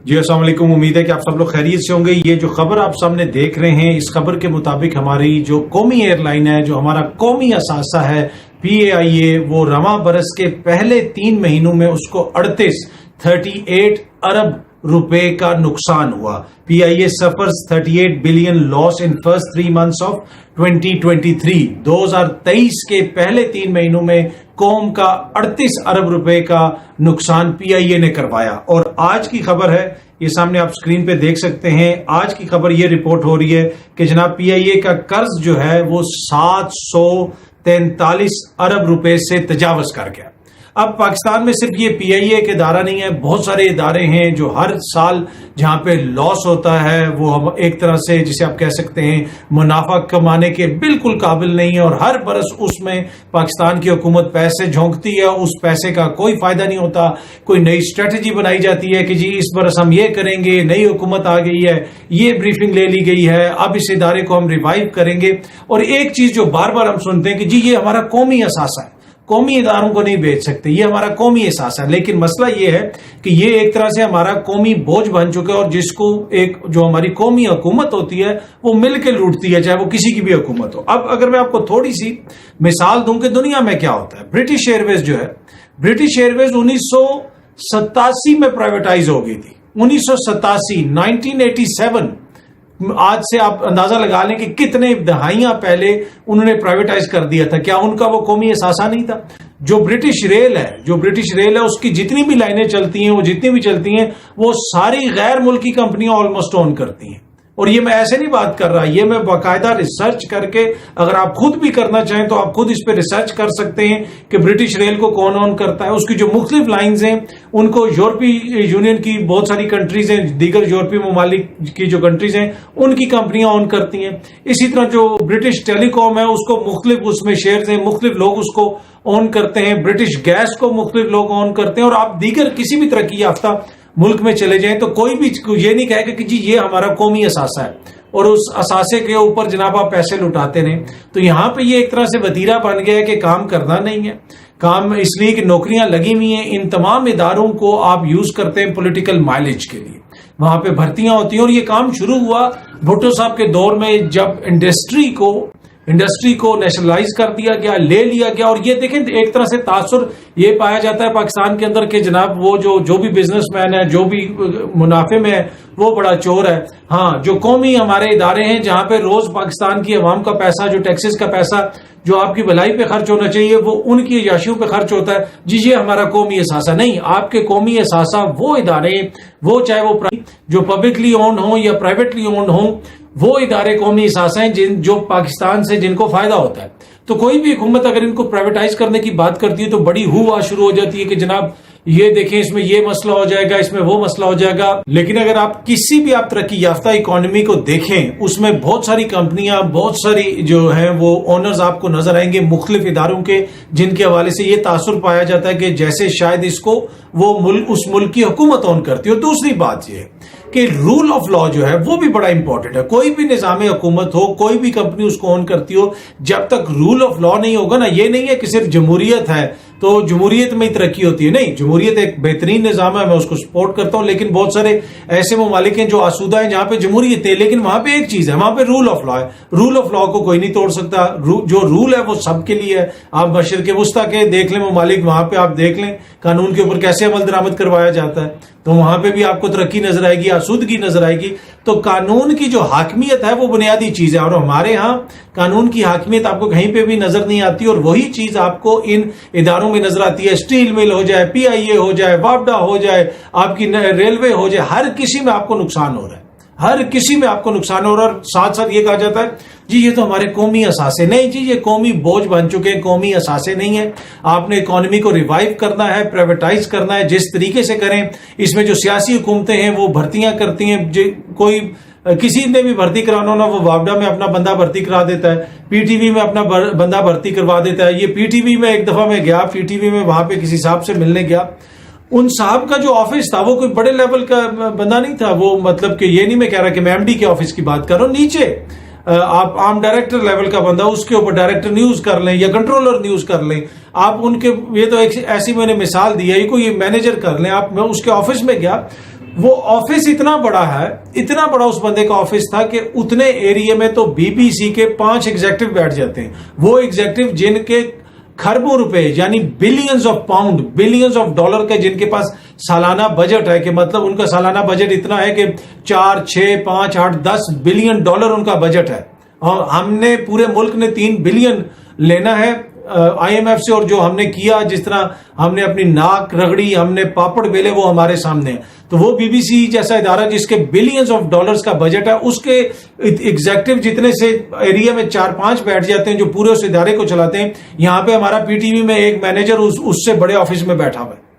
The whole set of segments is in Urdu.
جی السلام علیکم، امید ہے کہ آپ سب لوگ خیریت سے ہوں گے۔ یہ جو خبر آپ سامنے دیکھ رہے ہیں، اس خبر کے مطابق ہماری جو قومی ایئر لائن ہے، جو ہمارا قومی اثاثہ ہے PAIA، وہ رواں برس کے پہلے 3 مہینوں میں اس کو 38 ارب روپے کا نقصان ہوا۔ PIA suffers 38 billion loss in first 3 months of 2023۔ 2023 کے پہلے 3 مہینوں میں قوم کا 38 ارب روپے کا نقصان PIA نے کروایا۔ اور آج کی خبر ہے، یہ سامنے آپ سکرین پہ دیکھ سکتے ہیں، آج کی خبر یہ رپورٹ ہو رہی ہے کہ جناب PIA کا قرض جو ہے وہ 743 ارب روپے سے تجاوز کر گیا۔ اب پاکستان میں صرف یہ PIA ایک ادارہ نہیں ہے، بہت سارے ادارے ہیں جو ہر سال جہاں پہ لاس ہوتا ہے وہ ہم ایک طرح سے جسے آپ کہہ سکتے ہیں منافع کمانے کے بالکل قابل نہیں ہے، اور ہر برس اس میں پاکستان کی حکومت پیسے جھونکتی ہے، اس پیسے کا کوئی فائدہ نہیں ہوتا۔ کوئی نئی اسٹریٹجی بنائی جاتی ہے کہ جی اس برس ہم یہ کریں گے، نئی حکومت آ گئی ہے، یہ بریفنگ لے لی گئی ہے، اب اس ادارے کو ہم ریوائیو کریں گے۔ اور ایک چیز جو بار بار ہم سنتے ہیں کہ جی یہ ہمارا قومی اثاثہ ہے، قومی اداروں کو نہیں بیچ سکتے، یہ ہمارا قومی اثاثہ ہے۔ لیکن مسئلہ یہ ہے کہ یہ ایک طرح سے ہمارا قومی بوجھ بن چکا ہے، اور جس کو ایک جو ہماری قومی حکومت ہوتی ہے وہ مل کے لوٹتی ہے، چاہے وہ کسی کی بھی حکومت ہو۔ اب اگر میں آپ کو تھوڑی سی مثال دوں کہ دنیا میں کیا ہوتا ہے، برٹش ایئر ویز جو ہے، برٹش ایئر ویز 1987 میں پرائیویٹائز ہو گئی تھی۔ 1987 آج سے آپ اندازہ لگا لیں کہ کتنے دہائیاں پہلے انہوں نے پرائیویٹائز کر دیا تھا۔ کیا ان کا وہ قومی اثاثہ نہیں تھا؟ جو برٹش ریل ہے اس کی جتنی بھی لائنیں چلتی ہیں، وہ جتنی بھی چلتی ہیں، وہ ساری غیر ملکی کمپنیاں آلموسٹ اون کرتی ہیں۔ اور یہ میں ایسے نہیں بات کر رہا، یہ میں باقاعدہ ریسرچ کر کے، اگر آپ خود بھی کرنا چاہیں تو آپ خود اس پہ ریسرچ کر سکتے ہیں کہ برٹش ریل کو کون اون کرتا ہے۔ اس کی جو مختلف لائنز ہیں ان کو یورپی یونین کی بہت ساری کنٹریز ہیں، دیگر یورپی ممالک کی جو کنٹریز ہیں ان کی کمپنیاں اون کرتی ہیں۔ اسی طرح جو برٹش ٹیلی کام ہے اس کو مختلف اس میں شیئرز ہیں، مختلف لوگ اس کو اون کرتے ہیں۔ برٹش گیس کو مختلف لوگ اون کرتے ہیں، اور آپ دیگر کسی بھی ترقی یافتہ ملک میں چلے جائیں تو کوئی بھی یہ نہیں کہے گا کہ جی یہ ہمارا قومی اثاثہ ہے اور اس اثاثے کے اوپر جناب آپ پیسے لٹاتے رہیں۔ تو یہاں پہ یہ ایک طرح سے وتیرہ بن گیا ہے کہ کام کرنا نہیں ہے، کام اس لیے کہ نوکریاں لگی ہوئی ہیں۔ ان تمام اداروں کو آپ یوز کرتے ہیں پولیٹیکل مائلیج کے لیے، وہاں پہ بھرتیاں ہوتی ہیں۔ اور یہ کام شروع ہوا بھٹو صاحب کے دور میں، جب انڈسٹری کو نیشنلائز کر دیا گیا، لے لیا گیا۔ اور یہ دیکھیں ایک طرح سے تاثر یہ پایا جاتا ہے پاکستان کے اندر کہ جناب وہ جو بھی بزنس مین ہے، جو بھی منافع میں ہے، وہ بڑا چور ہے۔ ہاں، جو قومی ہمارے ادارے ہیں جہاں پہ روز پاکستان کی عوام کا پیسہ، جو ٹیکسز کا پیسہ جو آپ کی بھلائی پہ خرچ ہونا چاہیے، وہ ان کی عیاشیوں پہ خرچ ہوتا ہے، جی یہ ہمارا قومی اثاثہ نہیں۔ آپ کے قومی اثاثہ وہ ادارے، وہ چاہے وہ جو پبلکلی اونڈ ہوں یا پرائیویٹلی اونڈ ہوں، وہ ادارے قومی اثاثہ ہیں جو پاکستان سے جن کو فائدہ ہوتا ہے۔ تو کوئی بھی حکومت اگر ان کو پرائیویٹائز کرنے کی بات کرتی ہے تو بڑی ہوا شروع ہو جاتی ہے کہ جناب یہ دیکھیں اس میں یہ مسئلہ ہو جائے گا، اس میں وہ مسئلہ ہو جائے گا۔ لیکن اگر آپ کسی بھی ترقی یافتہ اکانومی کو دیکھیں، اس میں بہت ساری کمپنیاں، بہت ساری جو ہیں وہ اونرز آپ کو نظر آئیں گے مختلف اداروں کے، جن کے حوالے سے یہ تاثر پایا جاتا ہے کہ جیسے شاید اس کو وہ اس ملک کی حکومت اون کرتی ہے۔ اور دوسری بات یہ ہے کہ رول آف لا جو ہے وہ بھی بڑا امپورٹنٹ ہے۔ کوئی بھی نظام حکومت ہو، کوئی بھی کمپنی اس کو اون کرتی ہو، جب تک رول آف لا نہیں ہوگا نا، یہ نہیں ہے کہ صرف جمہوریت ہے تو جمہوریت میں ہی ترقی ہوتی ہے، نہیں، جمہوریت ایک بہترین نظام ہے، میں اس کو سپورٹ کرتا ہوں۔ لیکن بہت سارے ایسے ممالک ہیں جو آسودہ ہیں جہاں پہ جمہوریت ہے، لیکن وہاں پہ ایک چیز ہے، وہاں پہ رول آف لا ہے۔ رول آف لا کو کوئی نہیں توڑ سکتا، جو رول ہے وہ سب کے لیے ہے۔ آپ مشرق وسطیٰ کے دیکھ لیں ممالک، وہاں پہ آپ دیکھ لیں قانون کے اوپر کیسے عمل درآمد کروایا جاتا ہے، تو وہاں پہ بھی آپ کو ترقی نظر آئے گی، آسودگی نظر آئے گی۔ تو قانون کی جو حاکمیت ہے وہ بنیادی چیز ہے، اور ہمارے ہاں قانون کی حاکمیت آپ کو کہیں پہ بھی نظر نہیں آتی، اور وہی چیز آپ کو ان اداروں میں نظر آتی ہے۔ اسٹیل مل ہو جائے، PIA ہو جائے، وابڈا ہو جائے، آپ کی ریلوے ہو جائے، ہر کسی میں آپ کو نقصان ہو رہا ہے، ہر کسی میں آپ کو نقصان ہو رہا ہے۔ اور ساتھ ساتھ یہ کہا جاتا ہے جی یہ تو ہمارے قومی اثاثے، نہیں جی یہ قومی بوجھ بن چکے ہیں، قومی اثاثے نہیں ہیں۔ آپ نے اکانومی کو ریوائیو کرنا ہے، پرائیویٹائز کرنا ہے، جس طریقے سے کریں۔ اس میں جو سیاسی حکومتیں ہیں وہ بھرتیاں کرتی ہیں، کوئی کسی نے بھی بھرتی کرانا ہونا وہ وابڈا میں اپنا بندہ بھرتی کرا دیتا ہے، PTV میں اپنا بندہ بھرتی کروا دیتا ہے۔ یہ PTV میں ایک دفعہ میں گیا، PTV میں وہاں پہ کسی صاحب سے ملنے گیا، ان صاحب کا جو آفس تھا وہ کوئی بڑے لیول کا بندہ نہیں تھا، وہ مطلب کہ یہ نہیں میں کہہ رہا کہ میں MD کے آفس کی بات کر رہا ہوں، نیچے آپ عام ڈائریکٹر لیول کا بندہ، اس کے اوپر ڈائریکٹر نیوز کر لیں یا کنٹرولر نیوز کر لیں آپ ان کے، یہ تو ایسی میں نے مثال دی ہے، کوئی مینیجر کر لیں آپ۔ میں اس کے آفس میں گیا، وہ آفس اتنا بڑا ہے، اتنا بڑا اس بندے کا آفس تھا کہ اتنے ایریے میں تو بی بی سی کے 5 ایگزیکٹو بیٹھ جاتے ہیں. وہ ایگزیکٹو جن کے کھربوں روپے یعنی billions of pound, billions of dollar کے جن کے پاس سالانہ بجٹ ہے، کہ مطلب ان کا سالانہ بجٹ اتنا ہے کہ 4 6 5 8 10 بلین ڈالر ان کا بجٹ ہے. اور ہم نے پورے ملک نے 3 بلین لینا ہے آئی ایم ایف سے، اور جو ہم نے کیا، جس طرح ہم نے اپنی ناک رگڑی، ہم نے پاپڑ بیلے، وہ ہمارے سامنے ہے. تو وہ بی بی سی جیسا ادارہ جس کے بلینز آف ڈالرز کا بجٹ ہے، اس کے ایگزیکٹو جتنے سے ایریا میں 4-5 بیٹھ جاتے ہیں جو پورے اس ادارے کو چلاتے ہیں. یہاں پہ ہمارا پی ٹی وی میں ایک مینیجر اس سے بڑے آفس میں بیٹھا ہوا ہے.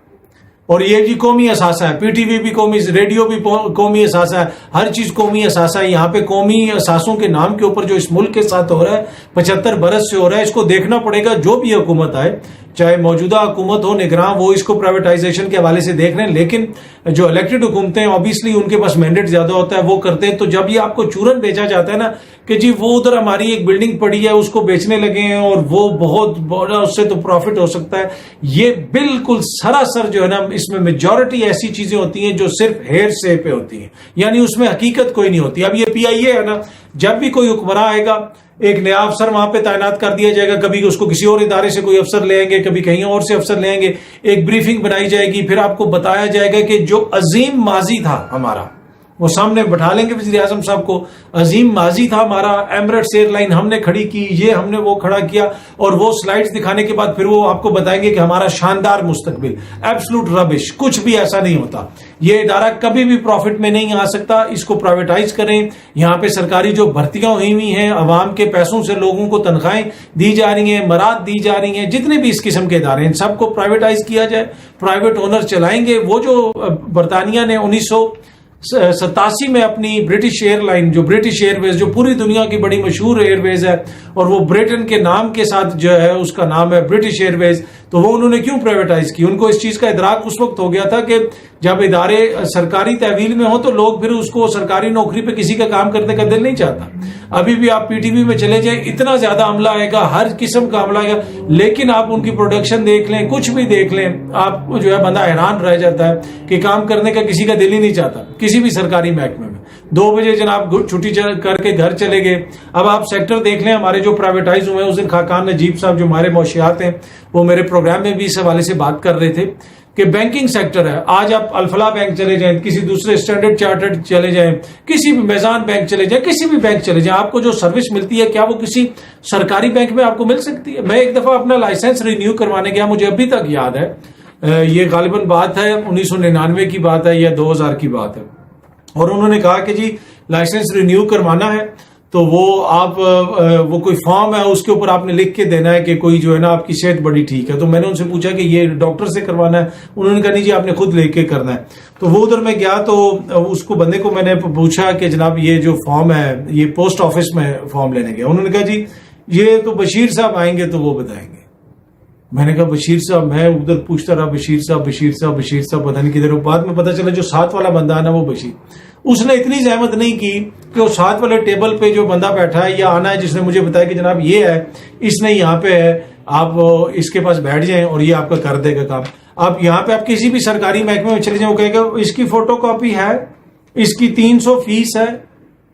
اور یہ جی قومی اثاثہ ہے، پی ٹی وی بھی قومی، ریڈیو بھی قومی اثاثہ ہے، ہر چیز قومی اثاثہ ہے. یہاں پہ قومی اثاثوں کے نام کے اوپر جو اس ملک کے ساتھ ہو رہا ہے 75 برس سے ہو رہا ہے، اس کو دیکھنا پڑے گا. جو بھی حکومت آئے، چاہے موجودہ حکومت ہو، نگراں، وہ اس کو پرائیویٹائزیشن کے حوالے سے دیکھ رہے ہیں. لیکن جو الیکٹڈ حکومتیں ہیں آبویسلی ان کے پاس مینڈیٹ زیادہ ہوتا ہے، وہ کرتے ہیں. تو جب یہ آپ کو چورن بیچا جاتا ہے نا کہ جی وہ ادھر ہماری ایک بلڈنگ پڑی ہے اس کو بیچنے لگے ہیں اور وہ بہت بڑا اس سے تو پروفٹ ہو سکتا ہے، یہ بالکل سراسر جو ہے نا اس میں میجورٹی ایسی چیزیں ہوتی ہیں جو صرف ہیر سے پہ ہوتی ہیں، یعنی اس میں حقیقت کوئی نہیں ہوتی. اب یہ پی آئی اے ہے نا، جب بھی کوئی حکمراں آئے گا ایک نیا افسر وہاں پہ تعینات کر دیا جائے گا، کبھی اس کو کسی اور ادارے سے کوئی افسر لے آئیں گے، کبھی کہیں اور سے افسر لے آئیں گے، ایک بریفنگ بنائی جائے گی، پھر آپ کو بتایا جائے گا کہ جو عظیم ماضی تھا ہمارا، وہ سامنے بٹھا لیں گے وزیر اعظم صاحب کو، عظیم ماضی تھا ہمارا، ایمریٹس ایئر لائن ہم نے کھڑی کی، یہ ہم نے وہ کھڑا کیا، اور وہ سلائیڈز دکھانے کے بعد پھر وہ آپ کو بتائیں گے کہ ہمارا شاندار مستقبل. ایبسلوٹ ربش، کچھ بھی ایسا نہیں ہوتا. یہ ادارہ کبھی بھی پروفٹ میں نہیں آ سکتا. اس کو پرائیویٹائز کریں. یہاں پہ سرکاری جو بھرتیاں ہوئی ہوئی ہیں، عوام کے پیسوں سے لوگوں کو تنخواہیں دی جا رہی ہیں، مراد دی جا رہی ہیں، جتنے بھی اس قسم کے ادارے ہیں ان سب کو پرائیویٹائز کیا جائے. پرائیویٹ اونر چلائیں گے. وہ جو برطانیہ نے 1987 میں اپنی برٹش ایئر لائن، جو برٹش ایئر ویز، جو پوری دنیا کی بڑی مشہور ایئر ویز ہے اور وہ برٹن کے نام کے ساتھ جو ہے اس کا نام ہے برٹش ایئر ویز، تو وہ انہوں نے کیوں پرائیویٹائز کی؟ ان کو اس چیز کا ادراک اس وقت ہو گیا تھا کہ جب ادارے سرکاری تحویل میں ہو تو لوگ پھر اس کو سرکاری نوکری پہ کسی کا کام کرنے کا دل نہیں چاہتا. ابھی بھی آپ پی ٹی وی میں چلے جائیں، اتنا زیادہ عملہ آئے گا، ہر قسم کا عملہ آئے گا، لیکن آپ ان کی پروڈکشن دیکھ لیں، کچھ بھی دیکھ لیں، آپ جو ہے بندہ حیران رہ جاتا ہے کہ کام کرنے کا کسی کا دل ہی نہیں چاہتا کسی بھی سرکاری محکمے میں. 2 بجے جناب چھٹی کر کے گھر چلے گئے. اب آپ سیکٹر دیکھ لیں ہمارے جو پرائیویٹائز ہوئے ہیں. اس دن خاقان نجیب صاحب جو ہمارے موشیات ہیں وہ میرے پروگرام میں بھی اس حوالے سے بات کر رہے تھے کہ بینکنگ سیکٹر ہے. آج آپ الفلاح بینک چلے جائیں، کسی دوسرے اسٹینڈرڈ چارٹرڈ چلے جائیں، کسی بھی میزان بینک چلے جائیں، کسی بھی بینک چلے جائیں، آپ کو جو سروس ملتی ہے کیا وہ کسی سرکاری بینک میں آپ کو مل سکتی ہے؟ میں ایک دفعہ اپنا لائسنس رینیو کروانے گیا، مجھے ابھی تک یاد ہے، یہ غالباً بات ہے 1999 کی بات ہے یا 2000 کی بات ہے، اور انہوں نے کہا کہ جی لائسنس رینیو کروانا ہے تو وہ آپ وہ کوئی فارم ہے اس کے اوپر آپ نے لکھ کے دینا ہے کہ کوئی جو ہے نا آپ کی صحت بڑی ٹھیک ہے. تو میں نے ان سے پوچھا کہ یہ ڈاکٹر سے کروانا ہے؟ انہوں نے کہا نہیں جی آپ نے خود لے کے کرنا ہے. تو وہ ادھر میں گیا تو اس کو بندے کو میں نے پوچھا کہ جناب یہ جو فارم ہے یہ پوسٹ آفس میں فارم لینے گیا. انہوں نے کہا جی یہ تو بشیر صاحب آئیں گے تو وہ بتائیں گے. میں نے کہا بشیر صاحب؟ میں ادھر پوچھتا رہا بشیر صاحب بشیر صاحب بشیر صاحب، پتہ نہیں کدھر. بعد میں پتا چلا جو ساتھ والا بندہ ہے نا وہ بشیر. اس نے اتنی زحمت نہیں کی کہ وہ ساتھ والے ٹیبل پہ جو بندہ بیٹھا ہے یا آنا ہے جس نے مجھے بتایا کہ جناب یہ ہے، اس نے یہاں پہ ہے، آپ اس کے پاس بیٹھ جائیں اور یہ آپ کا کر دے گا کام. آپ یہاں پہ آپ کسی بھی سرکاری محکمے میں چلے جائیں، وہ کہے گا اس کی فوٹو کاپی ہے، اس کی 300 فیس ہے.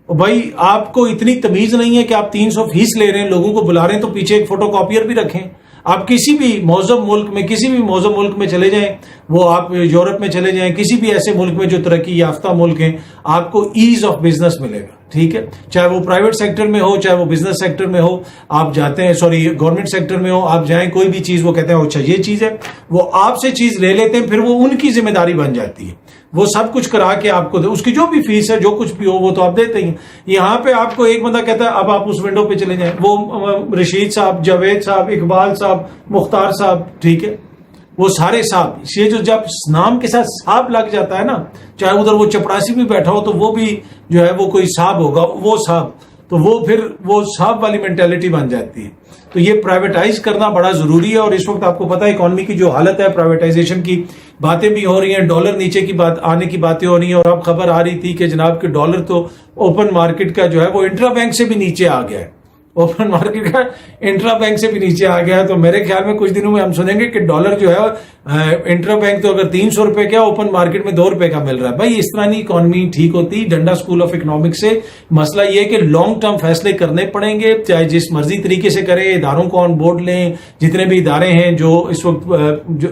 بھائی آپ کو اتنی تمیز نہیں ہے کہ آپ 300 فیس لے رہے ہیں، لوگوں کو بلا رہے ہیں تو پیچھے ایک فوٹو کاپیئر بھی رکھیں. آپ کسی بھی معظم ملک میں، کسی بھی معظم ملک میں چلے جائیں، وہ آپ یورپ میں چلے جائیں، کسی بھی ایسے ملک میں جو ترقی یافتہ ملک ہیں، آپ کو ایز آف بزنس ملے گا. ٹھیک ہے، چاہے وہ پرائیویٹ سیکٹر میں ہو چاہے وہ بزنس سیکٹر میں ہو، آپ جاتے ہیں گورنمنٹ سیکٹر میں ہو، آپ جائیں کوئی بھی چیز وہ کہتے ہیں اچھا یہ چیز ہے، وہ آپ سے چیز لے لیتے ہیں، پھر وہ ان کی ذمہ داری بن جاتی ہے، وہ سب کچھ کرا کے آپ کو دے، اس کی جو بھی فیس ہے جو کچھ بھی ہو وہ تو آپ دیتے ہیں. یہاں پہ آپ کو ایک بندہ کہتا ہے اب آپ اس ونڈو پہ چلے جائیں، وہ رشید صاحب، جاوید صاحب، اقبال صاحب، مختار صاحب، ٹھیک ہے، وہ سارے صاحب، یہ جو جب نام کے ساتھ صاحب لگ جاتا ہے نا، چاہے ادھر وہ چپڑاسی بھی بیٹھا ہو تو وہ بھی جو ہے وہ کوئی صاحب ہوگا، وہ صاحب، تو وہ پھر وہ صاحب والی مینٹیلٹی بن جاتی ہے. تو یہ پرائیویٹائز کرنا بڑا ضروری ہے. اور اس وقت آپ کو پتا ہے اکانومی کی جو حالت ہے، پرائیویٹائزیشن کی باتیں بھی ہو رہی ہیں، ڈالر نیچے کی بات آنے کی باتیں ہو رہی ہیں، اور اب خبر آ رہی تھی کہ جناب کہ ڈالر تو اوپن مارکیٹ کا جو ہے وہ انٹرا بینک سے بھی نیچے آ گیا ہے. اوپن مارکیٹ کا انٹرا بینک سے بھی نیچے آ گیا. تو میرے خیال میں کچھ دنوں میں ہم سنیں گے کہ ڈالر جو ہے انٹرا بینک تو اگر 300 روپے کا اوپن مارکیٹ میں 2 روپے کا مل رہا ہے. بھائی اس طرح نہیں اکانومی ٹھیک ہوتی. ڈنڈا اسکول آف اکنامکس سے مسئلہ یہ کہ لانگ ٹرم فیصلے کرنے پڑیں گے, چاہے جس مرضی طریقے سے کریں, اداروں کو آن بورڈ لیں, جتنے بھی ادارے ہیں جو اس وقت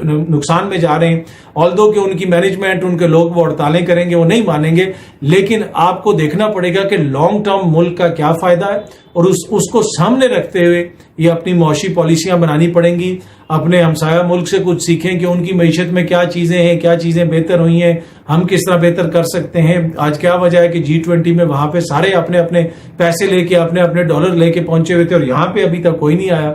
نقصان میں جا رہے ہیں, آلدو کہ ان کی مینجمنٹ, ان کے لوگ وہ ہڑتالیں کریں گے, وہ نہیں مانیں گے, لیکن آپ کو دیکھنا پڑے گا کہ لانگ ٹرم ملک کا کیا فائدہ ہے, اور اس کو سامنے رکھتے ہوئے یہ اپنی معاشی پالیسیاں بنانی پڑیں گی. اپنے ہمسایہ ملک سے کچھ سیکھیں کہ ان کی معیشت میں کیا چیزیں ہیں, کیا چیزیں بہتر ہوئی ہیں, ہم کس طرح بہتر کر سکتے ہیں. آج کیا وجہ ہے کہ G20 میں وہاں پہ سارے اپنے اپنے پیسے لے کے, اپنے اپنے ڈالر لے کے پہنچے ہوئے تھے, اور یہاں پہ ابھی تک کوئی نہیں آیا,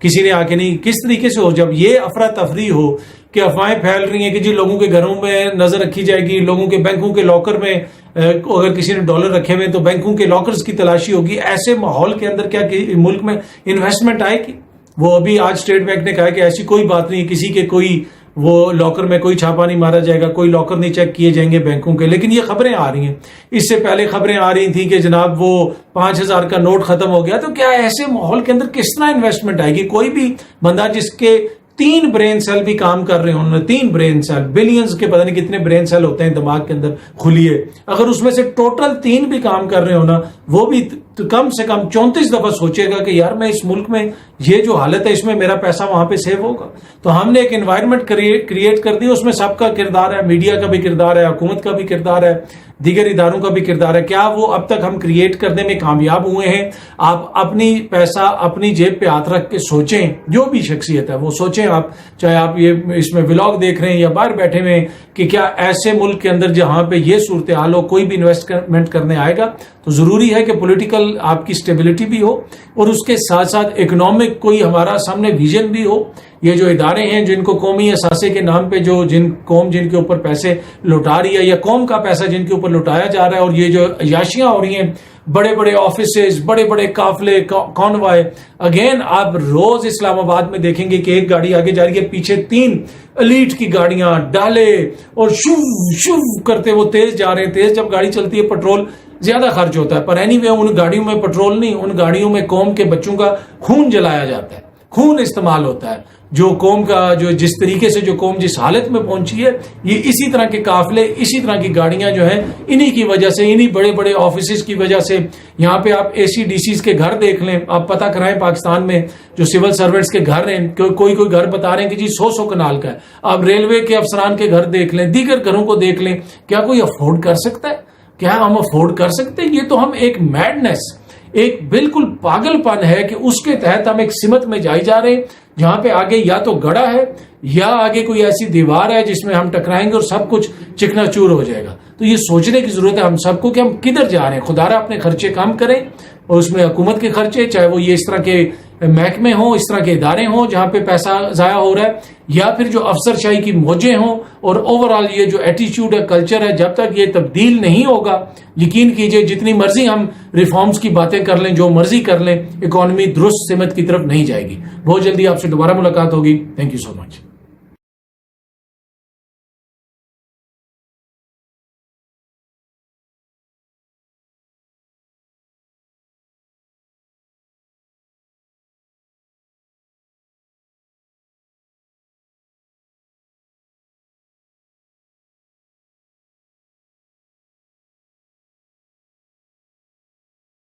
کسی نے آ کے نہیں. کس طریقے سے ہو, جب یہ افراتفری ہو کہ افواہیں پھیل رہی ہیں کہ جی لوگوں کے گھروں میں نظر رکھی جائے گی, لوگوں کے بینکوں کے لاکر میں اگر کسی نے ڈالر رکھے ہوئے تو بینکوں کے لاکرز کی تلاشی ہوگی, ایسے ماحول کے اندر کیا ملک میں انویسٹمنٹ آئے گی؟ وہ ابھی آج اسٹیٹ بینک نے کہا کہ ایسی کوئی بات نہیں, کسی کے کوئی وہ لاکر میں کوئی چھاپا نہیں مارا جائے گا, کوئی لاکر نہیں چیک کیے جائیں گے بینکوں کے. لیکن یہ خبریں آ رہی ہیں, اس سے پہلے خبریں آ رہی تھیں کہ جناب وہ 5,000 کا نوٹ ختم ہو گیا. تو کیا ایسے ماحول کے اندر کس طرح انویسٹمنٹ آئے گی؟ کوئی بھی بندہ جس کے 3 برین سیل بھی کام کر رہے ہیں, انہوں نے 3 برین سیل, بلینز کے پتہ نہیں کتنے برین سیل ہوتے ہیں دماغ کے اندر کھلیے, اگر اس میں سے ٹوٹل 3 بھی کام کر رہے ہو نا, وہ بھی کم سے کم 34 دفعہ سوچے گا کہ یار میں اس ملک میں یہ جو حالت ہے اس میں میرا پیسہ وہاں پہ سیو ہوگا. تو ہم نے ایک انوائرمنٹ کریٹ کر دی, اس میں سب کا کردار ہے, میڈیا کا بھی کردار ہے, حکومت کا بھی کردار ہے, دیگر اداروں کا بھی کردار ہے. کیا وہ اب تک ہم کریٹ کرنے میں کامیاب ہوئے ہیں؟ آپ اپنی پیسہ اپنی جیب پہ ہاتھ رکھ کے سوچیں, جو بھی شخصیت ہے وہ سوچیں آپ, چاہے آپ یہ اس میں ولاگ دیکھ رہے ہیں یا باہر بیٹھے ہوئے ہیں, کہ کیا ایسے ملک کے اندر جہاں پہ یہ صورتحال ہو کوئی بھی انویسٹمنٹ کرنے آئے گا؟ تو ضروری ہے کہ پولیٹیکل آپ کی سٹیبلٹی بھی ہو, اور اس کے ساتھ ساتھ اکنامک کوئی ہمارا سامنے ویژن بھی ہو. یہ جو ادارے ہیں جن کو قومی اثاثے کے نام پہ جو قوم جن کے اوپر پیسے لوٹا رہی ہے, یا قوم کا پیسہ جن کے اوپر لوٹایا جا رہا ہے, اور یہ جو عیاشیاں ہو رہی ہیں, بڑے بڑے آفیسز, بڑے بڑے قافلے, کانوائے. اگین آپ روز اسلام آباد میں دیکھیں گے کہ ایک گاڑی آگے جا رہی ہے, پیچھے 3 ایلیٹ کی گاڑیاں ڈالے اور شو شو کرتے وہ تیز جا رہے ہیں. تیز جب گاڑی چلتی ہے پٹرول زیادہ خرچ ہوتا ہے, پر اینی وے ان گاڑیوں میں پٹرول نہیں, ان گاڑیوں میں قوم کے بچوں کا خون جلایا جاتا ہے, خون استعمال ہوتا ہے. جو قوم کا جو جس طریقے سے جو قوم جس حالت میں پہنچی ہے, یہ اسی طرح کے قافلے, اسی طرح کی گاڑیاں جو ہیں, انہی کی وجہ سے, انہی بڑے بڑے آفیسز کی وجہ سے. یہاں پہ آپ ACDCs کے گھر دیکھ لیں, آپ پتہ کرائیں پاکستان میں جو سول سرونٹس کے گھر ہیں, کوئی گھر بتا رہے ہیں کہ جی 100 کنال کا ہے. آپ ریلوے کے افسران کے گھر دیکھ لیں, دیگر گھروں کو دیکھ لیں. کیا کوئی افورڈ کر سکتا ہے؟ کیا ہم افورڈ کر سکتے ہیں؟ یہ تو ہم ایک میڈنس, ایک بالکل پاگل پن ہے کہ اس کے تحت ہم ایک سمت میں جائی جا رہے ہیں جہاں پہ آگے یا تو گڑھا ہے یا آگے کوئی ایسی دیوار ہے جس میں ہم ٹکرائیں گے اور سب کچھ چکنا چور ہو جائے گا. تو یہ سوچنے کی ضرورت ہے ہم سب کو کہ ہم کدھر جا رہے ہیں. خدا را اپنے خرچے کم کریں, اور اس میں حکومت کے خرچے, چاہے وہ یہ اس طرح کے محکمے ہوں, اس طرح کے ادارے ہوں جہاں پہ پیسہ ضائع ہو رہا ہے, یا پھر جو افسر شاہی کی موجیں ہوں, اور اوورآل یہ جو ایٹیچیوڈ ہے, کلچر ہے, جب تک یہ تبدیل نہیں ہوگا, یقین کیجئے جتنی مرضی ہم ریفارمز کی باتیں کر لیں, جو مرضی کر لیں, اکانومی درست سمت کی طرف نہیں جائے گی. بہت جلدی آپ سے دوبارہ ملاقات ہوگی. Thank you so much.